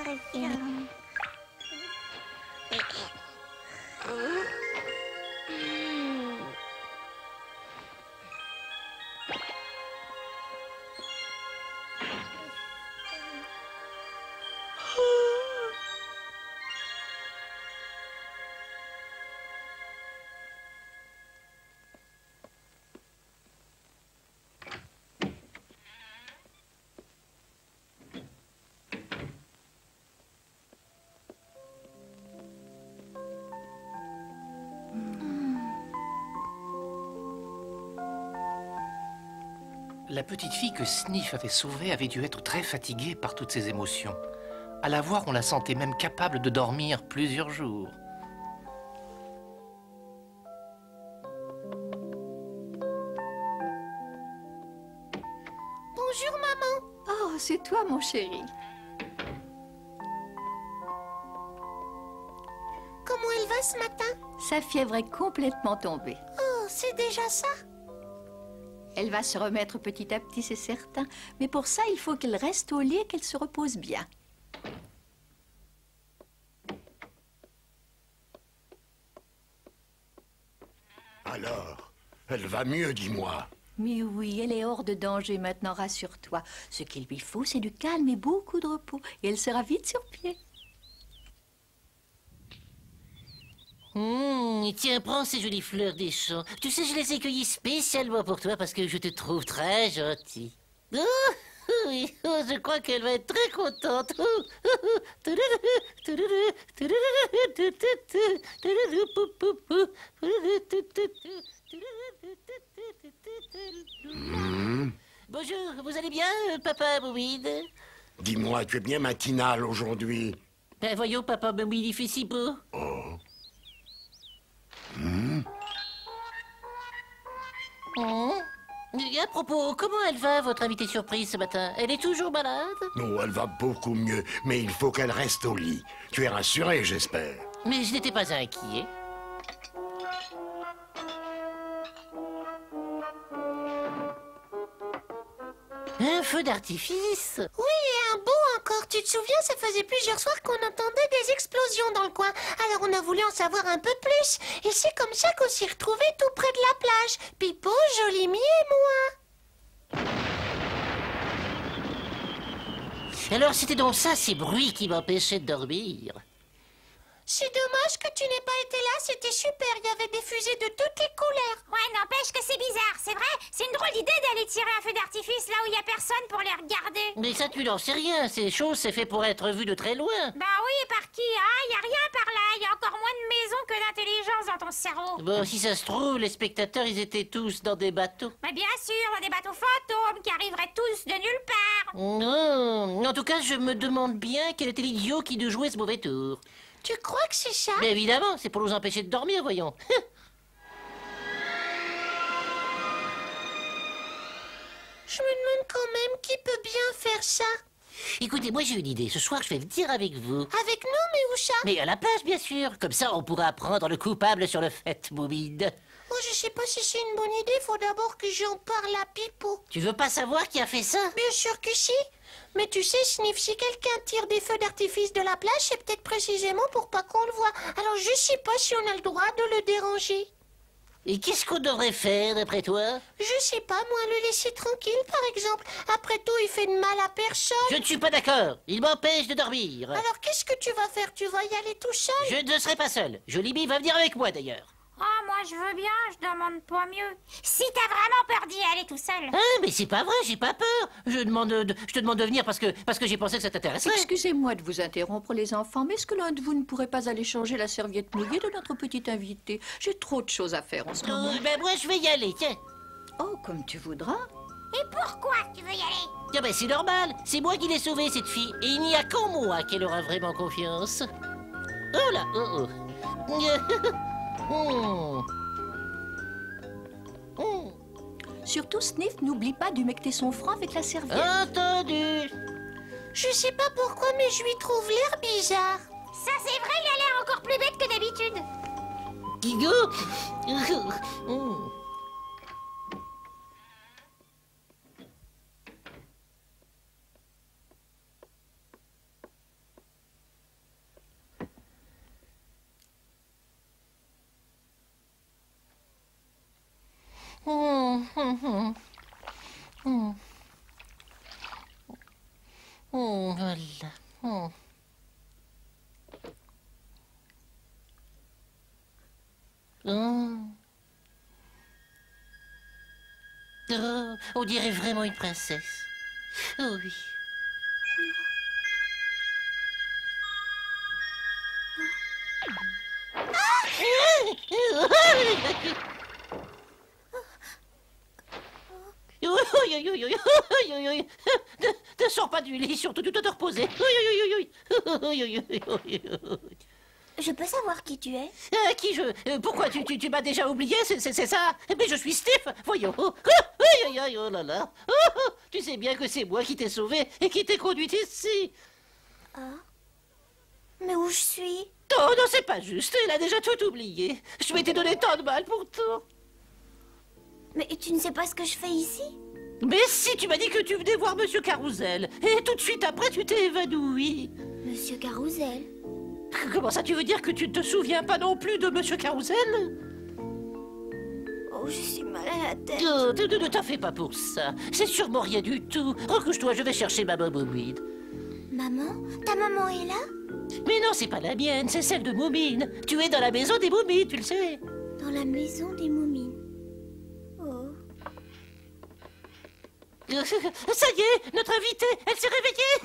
très bien. La petite fille que Sniff avait sauvée avait dû être très fatiguée par toutes ces émotions. À la voir, on la sentait même capable de dormir plusieurs jours. Bonjour, maman. Oh, c'est toi, mon chéri. Comment elle va ce matin? Sa fièvre est complètement tombée. Oh, c'est déjà ça? Elle va se remettre petit à petit, c'est certain. Mais pour ça, il faut qu'elle reste au lit et qu'elle se repose bien. Alors, elle va mieux, dis-moi. Mais oui, elle est hors de danger maintenant, rassure-toi. Ce qu'il lui faut, c'est du calme et beaucoup de repos. Et elle sera vite sur pied. Tiens, prends ces jolies fleurs des champs. Tu sais, je les ai cueillies spécialement pour toi parce que je te trouve très gentil. Oh, oui, oh, je crois qu'elle va être très contente. Bonjour, vous allez bien, papa Boubide? Dis-moi, tu es bien matinal aujourd'hui. Ben voyons, papa Boubide, il fait si beau. Oh. Et à propos, comment elle va, votre invitée surprise, ce matin? Elle est toujours malade? Non, elle va beaucoup mieux, mais il faut qu'elle reste au lit. Tu es rassuré, j'espère. Mais je n'étais pas inquiet. Un feu d'artifice? Oui, et un beau encore. Tu te souviens, ça faisait plusieurs soirs qu'on entendait des explosions dans le coin. Alors on a voulu en savoir un peu plus. Et c'est comme ça qu'on s'est retrouvés tout près de la plage. Pipo, Jolimi et moi. Alors c'était donc ça, ces bruits qui m'empêchaient de dormir. C'est dommage que tu n'aies pas été là, c'était super. Il y avait des fusées de toutes les couleurs. Ouais, n'empêche que c'est bizarre, c'est vrai. C'est une drôle d'idée d'aller tirer un feu d'artifice là où il n'y a personne pour les regarder. Mais ça, tu n'en sais rien. Ces choses, c'est fait pour être vu de très loin. Bah oui, par qui, hein? Y a rien par là. Y a encore moins de maisons que d'intelligence dans ton cerveau. Bon, si ça se trouve, les spectateurs, ils étaient tous dans des bateaux. Mais bien sûr, dans des bateaux fantômes qui arriveraient tous de nulle part. Non, en tout cas, je me demande bien quel était l'idiot qui de jouer ce mauvais tour. Tu crois que c'est ça? Mais évidemment, c'est pour nous empêcher de dormir, voyons. Je me demande quand même qui peut bien faire ça. Écoutez, moi j'ai une idée. Ce soir, je vais venir avec vous. Avec nous, mais où ça? Mais à la plage, bien sûr. Comme ça, on pourra prendre le coupable sur le fait, Boubide. Oh, je sais pas si c'est une bonne idée. Faut d'abord que j'en parle à Pipo. Tu veux pas savoir qui a fait ça? Bien sûr que si. Mais tu sais, Sniff, si quelqu'un tire des feux d'artifice de la plage, c'est peut-être précisément pour pas qu'on le voit. Alors je sais pas si on a le droit de le déranger. Et qu'est-ce qu'on devrait faire, d'après toi? Je sais pas, moi, le laisser tranquille, par exemple. Après tout, il fait de mal à personne. Je ne suis pas d'accord. Il m'empêche de dormir. Alors qu'est-ce que tu vas faire? Tu vas y aller tout seul? Je ne serai pas seul. Jolimi va venir avec moi, d'ailleurs. Oh, moi je veux bien, je demande pas mieux. Si t'as vraiment peur d'y aller tout seul. Ah, mais c'est pas vrai, j'ai pas peur. Je te demande de venir parce que j'ai pensé que ça t'intéresserait. Excusez-moi de vous interrompre, les enfants, mais est-ce que l'un de vous ne pourrait pas aller changer la serviette mouillée de notre petite invitée? J'ai trop de choses à faire en ce moment. Ben moi, je vais y aller, tiens. Oh, comme tu voudras. Et pourquoi tu veux y aller? Ah ben c'est normal, c'est moi qui l'ai sauvée, cette fille. Et il n'y a qu'en moi qu'elle aura vraiment confiance. Oh là, oh oh. Surtout, Sniff, n'oublie pas d'humecter son front avec la serviette. Entendu. Je sais pas pourquoi, mais je lui trouve l'air bizarre. Ça c'est vrai, il a l'air encore plus bête que d'habitude. Gigo. Voilà. Oh. Oh. Oh, on dirait vraiment une princesse. Oh oui. Ne sors pas du lit, surtout tu dois te reposer. Je peux savoir qui tu es? Qui je... Pourquoi tu m'as déjà oublié, c'est ça? Mais je suis Steve, voyons. Oh là là. Tu sais bien que c'est moi qui t'ai sauvé et qui t'ai conduite ici. Ah. Mais où je suis? Oh non, c'est pas juste, elle a déjà tout oublié. Je m'étais donné tant de mal pourtant. Mais tu ne sais pas ce que je fais ici? Mais si, tu m'as dit que tu venais voir Monsieur Carousel. Et tout de suite après, tu t'es évanoui. Monsieur Carousel? Comment ça, tu veux dire que tu ne te souviens pas non plus de Monsieur Carousel? Oh, je suis mal à la tête. Oh, ne t'en fais pas pour ça. C'est sûrement rien du tout. Recouche-toi, je vais chercher ma Moumine. Maman? Ta maman est là? Mais non, c'est pas la mienne, c'est celle de Moumine. Tu es dans la maison des Moumines, tu le sais. Dans la maison des moumines. Oh. Ça y est, notre invitée, elle s'est réveillée.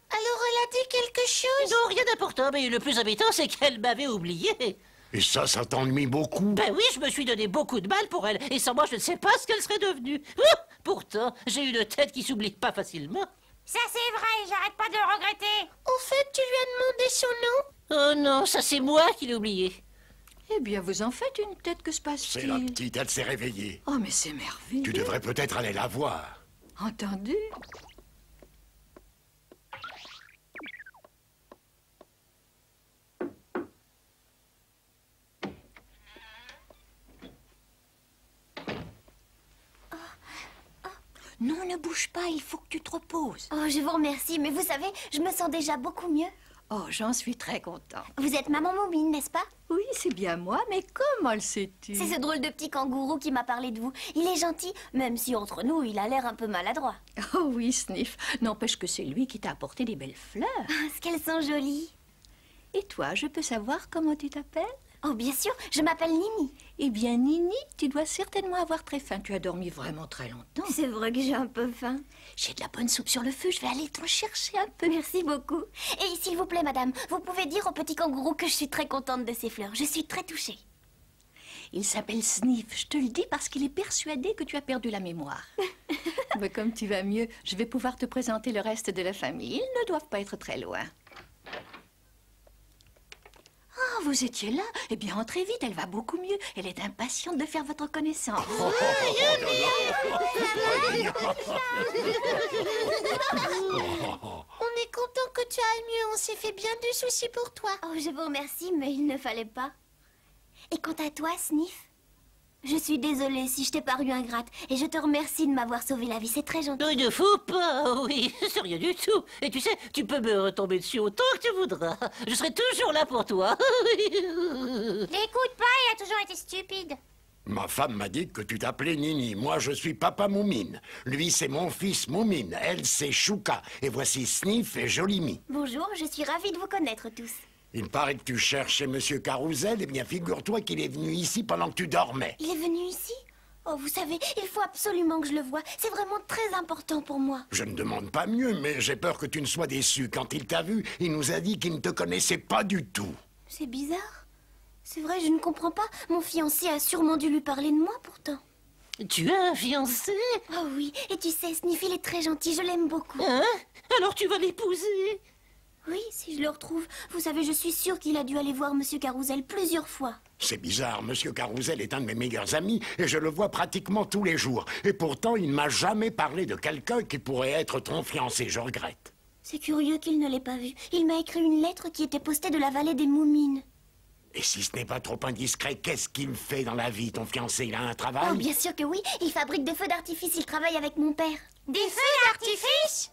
Alors elle a dit quelque chose? Non, rien d'important, mais le plus embêtant, c'est qu'elle m'avait oublié. Et ça t'ennuie beaucoup? Ben oui, je me suis donné beaucoup de mal pour elle, et sans moi, je ne sais pas ce qu'elle serait devenue. Pourtant, j'ai une tête qui s'oublie pas facilement. Ça c'est vrai, j'arrête pas de le regretter. Au fait, tu lui as demandé son nom? Oh non, ça c'est moi qui l'ai oublié. Eh bien, vous en faites une tête, que se C'est la passe-t-il? petite, elle s'est réveillée. Oh, mais c'est merveilleux. Tu devrais peut-être aller la voir. Entendu? Non, ne bouge pas, il faut que tu te reposes. Oh, je vous remercie, mais vous savez, je me sens déjà beaucoup mieux. Oh, j'en suis très contente. Vous êtes maman Moumine, n'est-ce pas? Oui, c'est bien moi, mais comment le sais-tu? C'est ce drôle de petit kangourou qui m'a parlé de vous. Il est gentil, même si entre nous, il a l'air un peu maladroit. Oh oui, Sniff. N'empêche que c'est lui qui t'a apporté des belles fleurs. Est-ce qu'elles sont jolies? Et toi, je peux savoir comment tu t'appelles? Oh, bien sûr, je m'appelle Nini. Eh bien, Nini, tu dois certainement avoir très faim. Tu as dormi vraiment très longtemps. C'est vrai que j'ai un peu faim. J'ai de la bonne soupe sur le feu, je vais aller t'en chercher un peu. Merci beaucoup. Et s'il vous plaît, madame, vous pouvez dire au petit kangourou que je suis très contente de ses fleurs. Je suis très touchée. Il s'appelle Sniff, je te le dis parce qu'il est persuadé que tu as perdu la mémoire. Mais comme tu vas mieux, je vais pouvoir te présenter le reste de la famille. Ils ne doivent pas être très loin. Ah, vous étiez là? Eh bien, entrez vite, elle va beaucoup mieux. Elle est impatiente de faire votre connaissance. On est content que tu ailles mieux, on s'est fait bien du souci pour toi. Oh, je vous remercie, mais il ne fallait pas. Et quant à toi, Sniff, je suis désolée si je t'ai paru ingrate. Et je te remercie de m'avoir sauvé la vie, c'est très gentil. Il ne faut pas, oui, c'est rien du tout. Et tu sais, tu peux me retomber dessus autant que tu voudras. Je serai toujours là pour toi. L'écoute pas, il a toujours été stupide. Ma femme m'a dit que tu t'appelais Nini. Moi, je suis Papa Moumine. Lui, c'est mon fils Moumine. Elle, c'est Chouka. Et voici Sniff et Jolimi. Bonjour, je suis ravie de vous connaître tous. Il paraît que tu cherchais Monsieur Carousel. Eh bien, figure-toi qu'il est venu ici pendant que tu dormais. Il est venu ici? Oh, vous savez, il faut absolument que je le voie. C'est vraiment très important pour moi. Je ne demande pas mieux, mais j'ai peur que tu ne sois déçu. Quand il t'a vu, il nous a dit qu'il ne te connaissait pas du tout. C'est bizarre. C'est vrai, je ne comprends pas. Mon fiancé a sûrement dû lui parler de moi, pourtant. Tu as un fiancé? Oh oui, et tu sais, Sniff, il est très gentil, je l'aime beaucoup. Hein? Alors tu vas l'épouser? Oui, si je le retrouve. Vous savez, je suis sûre qu'il a dû aller voir Monsieur Carousel plusieurs fois. C'est bizarre, Monsieur Carousel est un de mes meilleurs amis et je le vois pratiquement tous les jours. Et pourtant, il ne m'a jamais parlé de quelqu'un qui pourrait être ton fiancé, je regrette. C'est curieux qu'il ne l'ait pas vu. Il m'a écrit une lettre qui était postée de la vallée des Moumines. Et si ce n'est pas trop indiscret, qu'est-ce qu'il fait dans la vie, ton fiancé? Il a un travail? Oh, bien sûr que oui. Il fabrique des feux d'artifice. Il travaille avec mon père. Des feux d'artifice?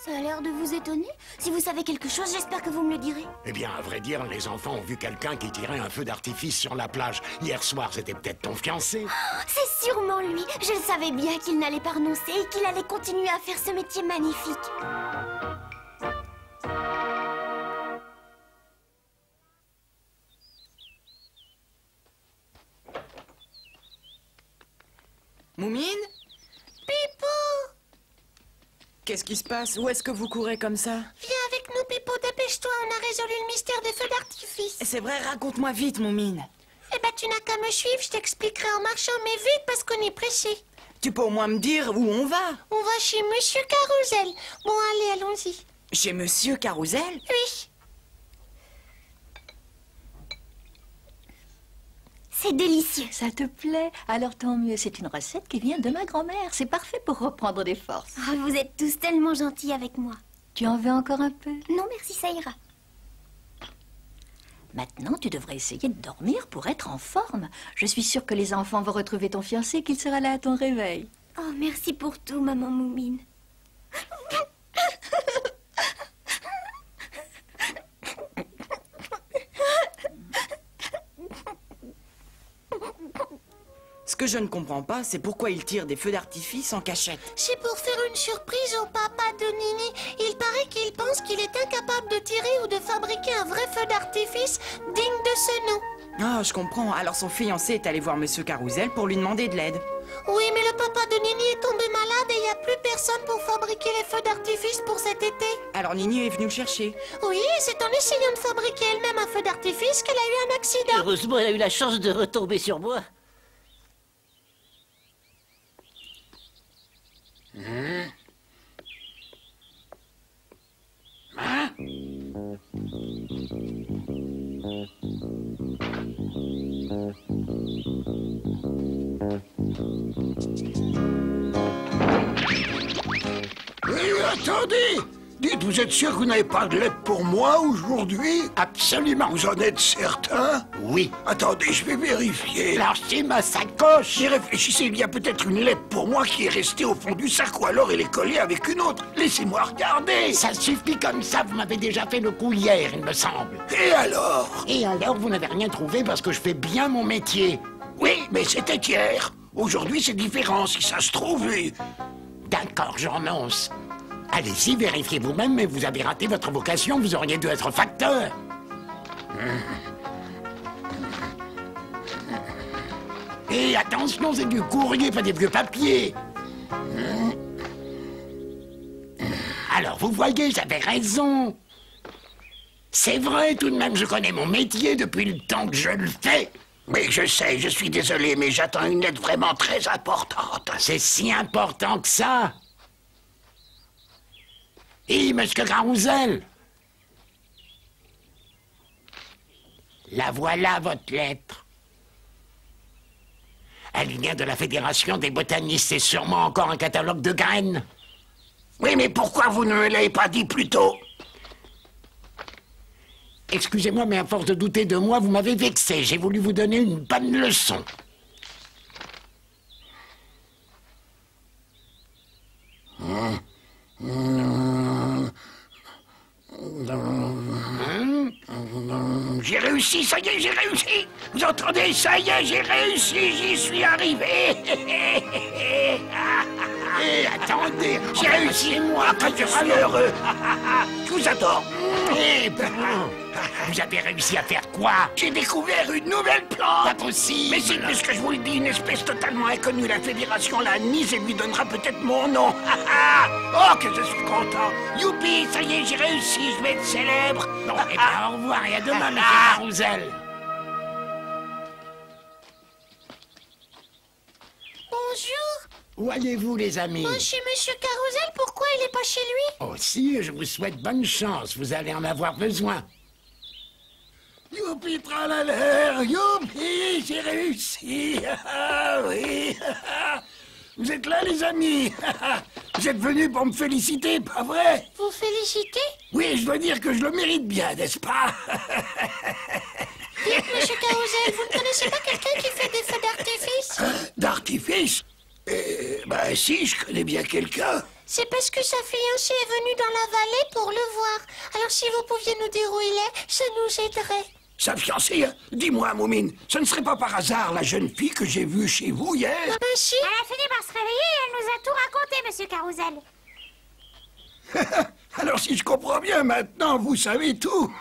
Ça a l'air de vous étonner. Si vous savez quelque chose, j'espère que vous me le direz. Eh bien, à vrai dire, les enfants ont vu quelqu'un qui tirait un feu d'artifice sur la plage. Hier soir, c'était peut-être ton fiancé. C'est sûrement lui. Je le savais bien qu'il n'allait pas renoncer et qu'il allait continuer à faire ce métier magnifique. Moumine? Pipo! Qu'est-ce qui se passe? Où est-ce que vous courez comme ça? Viens avec nous, Pipo, dépêche-toi, on a résolu le mystère des feux d'artifice. C'est vrai, raconte-moi vite, Moumine. Eh ben, tu n'as qu'à me suivre, je t'expliquerai en marchant, mais vite parce qu'on est pressé. Tu peux au moins me dire où on va? On va chez Monsieur Carousel. Bon, allez, allons-y. Chez Monsieur Carousel? Oui. C'est délicieux. Ça te plaît? Alors tant mieux, c'est une recette qui vient de ma grand-mère. C'est parfait pour reprendre des forces. Oh, vous êtes tous tellement gentils avec moi. Tu en veux encore un peu? Non, merci, ça ira. Maintenant, tu devrais essayer de dormir pour être en forme. Je suis sûre que les enfants vont retrouver ton fiancé et qu'il sera là à ton réveil. Oh, merci pour tout, maman Moumine. Ce que je ne comprends pas, c'est pourquoi il tire des feux d'artifice en cachette. C'est pour faire une surprise au papa de Nini. Il paraît qu'il pense qu'il est incapable de tirer ou de fabriquer un vrai feu d'artifice digne de ce nom. Ah, je comprends. Alors son fiancé est allé voir Monsieur Carousel pour lui demander de l'aide. Oui, mais le papa de Nini est tombé malade et il n'y a plus personne pour fabriquer les feux d'artifice pour cet été. Alors Nini est venue le chercher. Oui, et c'est en essayant de fabriquer elle-même un feu d'artifice qu'elle a eu un accident. Heureusement, elle a eu la chance de retomber sur moi. Attendez! Dites, vous êtes sûr que vous n'avez pas de lettre pour moi aujourd'hui? Absolument. Vous en êtes certain? Oui. Attendez, je vais vérifier. Lâchez ma sacoche. Mais réfléchissez, il y a peut-être une lettre pour moi qui est restée au fond du sac, ou alors elle est collée avec une autre. Laissez-moi regarder. Ça suffit comme ça, vous m'avez déjà fait le coup hier, il me semble. Et alors? Et alors, vous n'avez rien trouvé parce que je fais bien mon métier. Oui, mais c'était hier. Aujourd'hui, c'est différent, si ça se trouve. D'accord, je renonce. Allez-y, vérifiez vous-même, mais vous avez raté votre vocation, vous auriez dû être facteur. Et attention, c'est du courrier, pas des vieux papiers. Alors, vous voyez, j'avais raison. C'est vrai, tout de même, je connais mon métier depuis le temps que je le fais. Mais je sais, je suis désolé, mais j'attends une lettre vraiment très importante. C'est si important que ça. Et monsieur Carousel. La voilà, votre lettre. Elle vient de la Fédération des botanistes. C'est sûrement encore un catalogue de graines. Oui, mais pourquoi vous ne me l'avez pas dit plus tôt? Excusez-moi, mais à force de douter de moi, vous m'avez vexé. J'ai voulu vous donner une bonne leçon. J'ai réussi, ça y est, j'ai réussi. Vous entendez, ça y est, j'ai réussi, j'y suis arrivé. Et attendez, J'ai réussi, moi, quand je suis heureux. Je vous adore. Eh ben, vous avez réussi à faire quoi? J'ai découvert une nouvelle plante. Pas possible. Mais c'est plus que je vous le dis, une espèce totalement inconnue. La Fédération l'a admise et lui donnera peut-être mon nom. Oh, que je suis content. Youpi, ça y est, j'ai réussi, je vais être célèbre. Bon, eh bien, au revoir et à demain, monsieur Carousel. Bonjour. Où allez-vous, les amis? Chez Monsieur Carousel, pourquoi il n'est pas chez lui? Aussi, je vous souhaite bonne chance. Vous allez en avoir besoin. Youpi, tralala, youpi, j'ai réussi. Ah, oui. Vous êtes là, les amis. Vous êtes venus pour me féliciter, pas vrai? Vous félicitez? Oui, je dois dire que je le mérite bien, n'est-ce pas? Dites, Monsieur Carousel, vous ne connaissez pas quelqu'un qui fait des feux d'artifice? D'artifice? Bah si, je connais bien quelqu'un. C'est parce que sa fiancée est venue dans la vallée pour le voir. Alors si vous pouviez nous dire où il est, ça nous aiderait. Sa fiancée, dis-moi, Moumine, ce ne serait pas par hasard la jeune fille que j'ai vue chez vous hier? Ah ben si. Elle a fini par se réveiller et elle nous a tout raconté, monsieur Carousel. Alors si je comprends bien, maintenant, vous savez tout.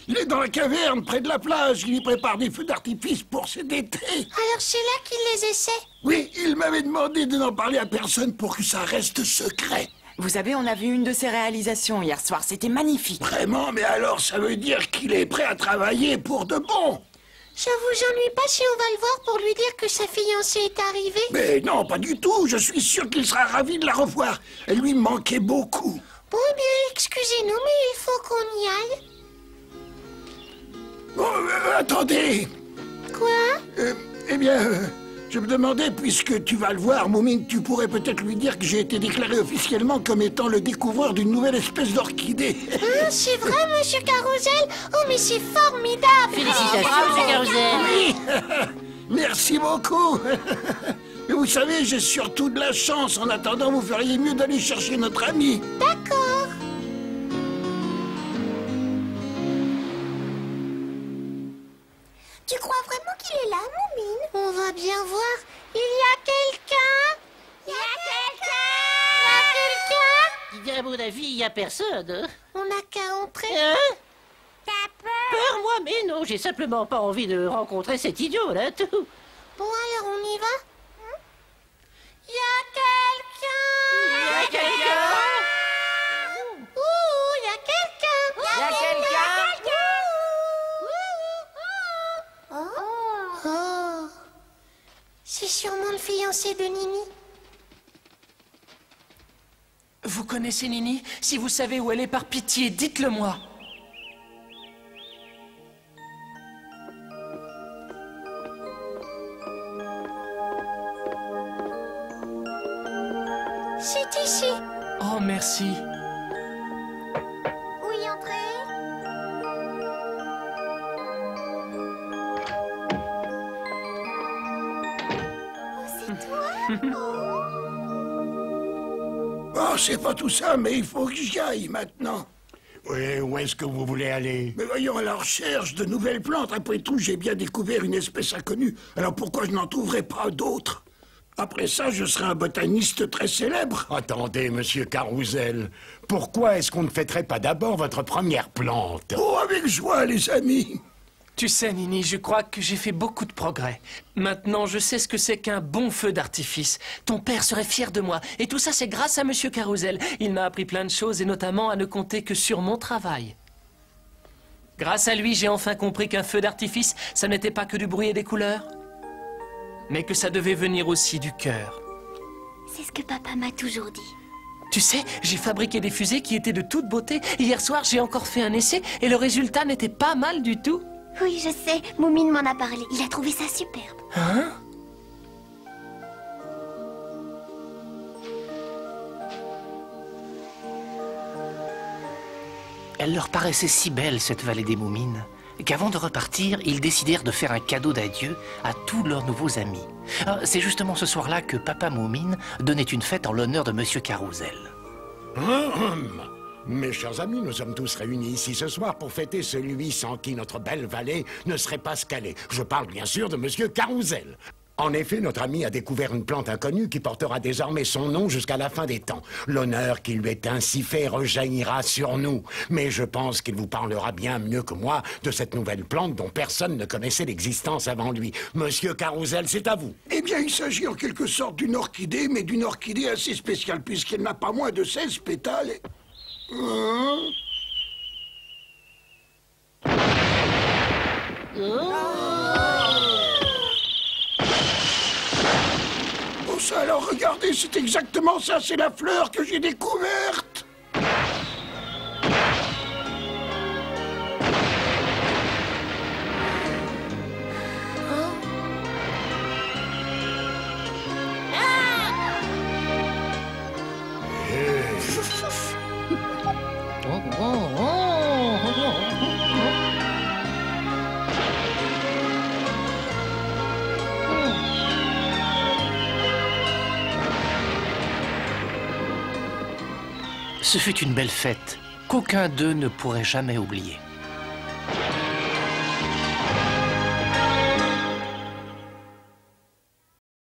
Il est dans la caverne, près de la plage. Il y prépare des feux d'artifice pour cet été. Alors c'est là qu'il les essaie. Oui, il m'avait demandé de n'en parler à personne pour que ça reste secret. Vous savez, on a vu une de ses réalisations hier soir. C'était magnifique. Vraiment, mais alors ça veut dire qu'il est prêt à travailler pour de bon. Ça vous ennuie pas si on va le voir pour lui dire que sa fiancée est arrivée? Mais non, pas du tout. Je suis sûr qu'il sera ravi de la revoir. Elle lui manquait beaucoup. Bon, eh bien, excusez-nous, mais il faut qu'on y aille. Bon, attendez. Quoi? Eh bien, je me demandais, puisque tu vas le voir, Moumine, tu pourrais peut-être lui dire que j'ai été déclaré officiellement comme étant le découvreur d'une nouvelle espèce d'orchidée. Ah, c'est vrai, monsieur Carousel? Oh, mais c'est formidable! Félicitations, monsieur Carousel. Oui. Merci beaucoup. Mais vous savez, j'ai surtout de la chance. En attendant, vous feriez mieux d'aller chercher notre ami. D'accord. Tu crois vraiment qu'il est là, Moumine? On va bien voir. Il y a quelqu'un? Il y a quelqu'un! Il y a quelqu'un? À mon avis, il n'y a personne. On n'a qu'à entrer. Hein? T'as peur? Peur, moi? Mais non, j'ai simplement pas envie de rencontrer cet idiot, là, tout. Bon, alors on y va? Il y a quelqu'un? Il y a quelqu'un? Ouh, il y a quelqu'un? Il y a quelqu'un? Oh, c'est sûrement le fiancé de Nini. Vous connaissez Nini? Si vous savez où elle est, par pitié, dites-le-moi. C'est ici. Oh, merci. Où y entrer? Oh, c'est toi? Oh, c'est pas tout ça, mais il faut que j'y aille maintenant. Oui, où est-ce que vous voulez aller? Mais voyons, à la recherche de nouvelles plantes. Après tout, j'ai bien découvert une espèce inconnue. Alors pourquoi je n'en trouverais pas d'autres? Après ça, je serai un botaniste très célèbre. Attendez, monsieur Carousel. Pourquoi est-ce qu'on ne fêterait pas d'abord votre première plante? Oh, avec joie, les amis. Tu sais, Nini, je crois que j'ai fait beaucoup de progrès. Maintenant, je sais ce que c'est qu'un bon feu d'artifice. Ton père serait fier de moi. Et tout ça, c'est grâce à Monsieur Carousel. Il m'a appris plein de choses, et notamment à ne compter que sur mon travail. Grâce à lui, j'ai enfin compris qu'un feu d'artifice, ça n'était pas que du bruit et des couleurs, mais que ça devait venir aussi du cœur. C'est ce que papa m'a toujours dit. Tu sais, j'ai fabriqué des fusées qui étaient de toute beauté. Hier soir, j'ai encore fait un essai, et le résultat n'était pas mal du tout. Oui, je sais. Moumine m'en a parlé. Il a trouvé ça superbe. Hein? Elle leur paraissait si belle, cette vallée des Moumines, qu'avant de repartir, ils décidèrent de faire un cadeau d'adieu à tous leurs nouveaux amis. C'est justement ce soir-là que Papa Moumine donnait une fête en l'honneur de Monsieur Carousel. Mes chers amis, nous sommes tous réunis ici ce soir pour fêter celui sans qui notre belle vallée ne serait pas scalée. Je parle bien sûr de Monsieur Carousel. En effet, notre ami a découvert une plante inconnue qui portera désormais son nom jusqu'à la fin des temps. L'honneur qui lui est ainsi fait rejaillira sur nous. Mais je pense qu'il vous parlera bien mieux que moi de cette nouvelle plante dont personne ne connaissait l'existence avant lui. Monsieur Carousel, c'est à vous. Eh bien, il s'agit en quelque sorte d'une orchidée, mais d'une orchidée assez spéciale, puisqu'elle n'a pas moins de 16 pétales. Oh, ça, alors regardez, c'est exactement ça, c'est la fleur que j'ai découverte. Ce fut une belle fête qu'aucun d'eux ne pourrait jamais oublier.